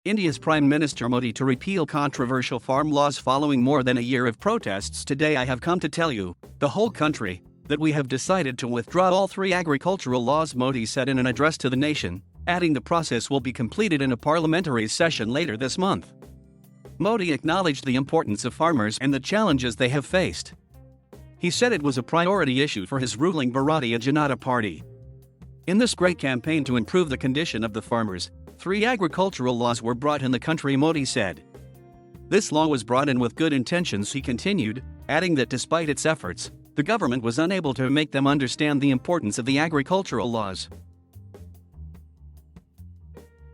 India's Prime Minister Modi to repeal controversial farm laws following more than a year of protests. Today I have come to tell you, the whole country, that we have decided to withdraw all 3 agricultural laws, Modi said in an address to the nation, adding the process will be completed in a parliamentary session later this month. Modi acknowledged the importance of farmers and the challenges they have faced. He said it was a priority issue for his ruling Bharatiya Janata Party. In this great campaign to improve the condition of the farmers, 3 agricultural laws were brought in the country, Modi said. This law was brought in with good intentions, he continued, adding that despite its efforts, the government was unable to make them understand the importance of the agricultural laws.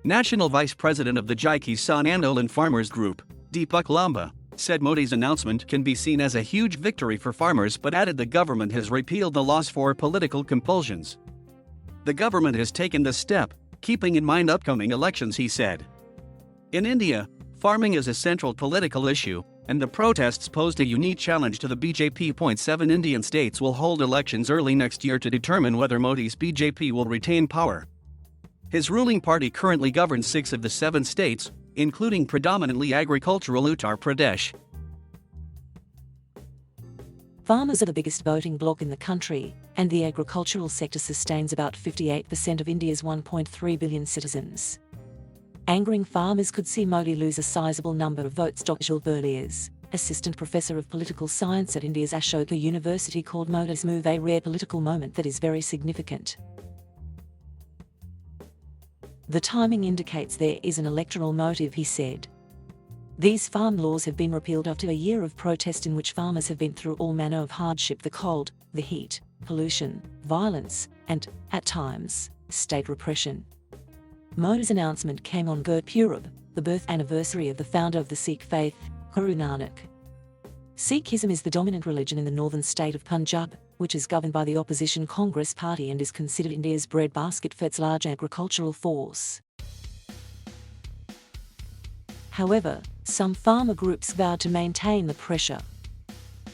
National Vice President of the Jai Kisan Andolan Farmers Group, Deepak Lamba, said Modi's announcement can be seen as a huge victory for farmers, but added the government has repealed the laws for political compulsions. The government has taken this step, keeping in mind upcoming elections, he said. In India, farming is a central political issue, and the protests posed a unique challenge to the BJP. 7 Indian states will hold elections early next year to determine whether Modi's BJP will retain power. His ruling party currently governs 6 of the 7 states, including predominantly agricultural Uttar Pradesh. Farmers are the biggest voting bloc in the country, and the agricultural sector sustains about 58% of India's 1.3 billion citizens. Angering farmers could see Modi lose a sizable number of votes. Dr. Berliers, assistant professor of political science at India's Ashoka University, called Modi's move a rare political moment that is very significant. The timing indicates there is an electoral motive, he said. These farm laws have been repealed after a year of protest in which farmers have been through all manner of hardship: the cold, the heat, pollution, violence, and, at times, state repression. Modi's announcement came on Gurpurab, the birth anniversary of the founder of the Sikh faith, Guru Nanak. Sikhism is the dominant religion in the northern state of Punjab, which is governed by the opposition Congress Party and is considered India's breadbasket for its large agricultural force. However, some farmer groups vowed to maintain the pressure.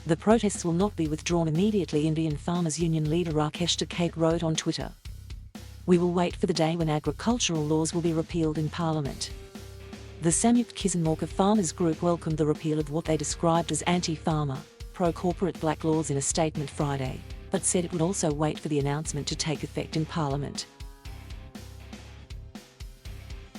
The protests will not be withdrawn immediately, Indian Farmers Union leader Rakesh Tikate wrote on Twitter. We will wait for the day when agricultural laws will be repealed in Parliament. The Samyukt Kisan Morcha Farmers Group welcomed the repeal of what they described as anti-farmer, pro-corporate black laws in a statement Friday, but said it would also wait for the announcement to take effect in Parliament.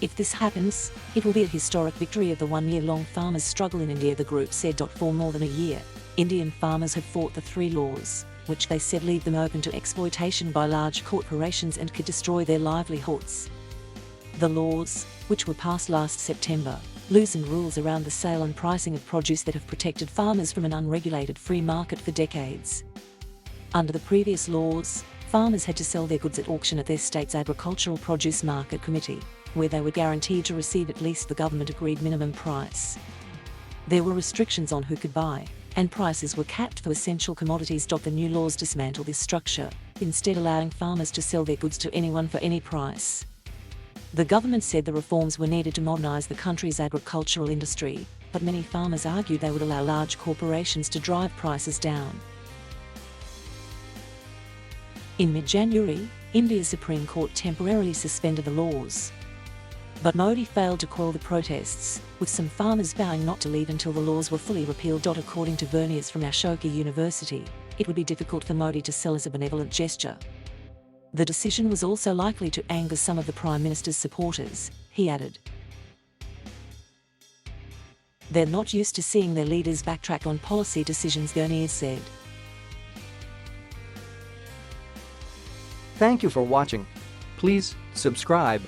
If this happens, it will be a historic victory of the 1-year-long farmers' struggle in India, the group said. For more than a year, Indian farmers have fought the 3 laws, which they said leave them open to exploitation by large corporations and could destroy their livelihoods. The laws, which were passed last September, loosened rules around the sale and pricing of produce that have protected farmers from an unregulated free market for decades. Under the previous laws, farmers had to sell their goods at auction at their state's agricultural produce market committee, where they were guaranteed to receive at least the government-agreed minimum price. There were restrictions on who could buy, and prices were capped for essential commodities. The new laws dismantle this structure, instead allowing farmers to sell their goods to anyone for any price. The government said the reforms were needed to modernise the country's agricultural industry, but many farmers argued they would allow large corporations to drive prices down. In mid-January, India's Supreme Court temporarily suspended the laws. But Modi failed to quell the protests, with some farmers vowing not to leave until the laws were fully repealed. According to Berliers from Ashoka University, it would be difficult for Modi to sell as a benevolent gesture. The decision was also likely to anger some of the Prime Minister's supporters, he added. They're not used to seeing their leaders backtrack on policy decisions, Berliers said. Thank you for watching. Please subscribe.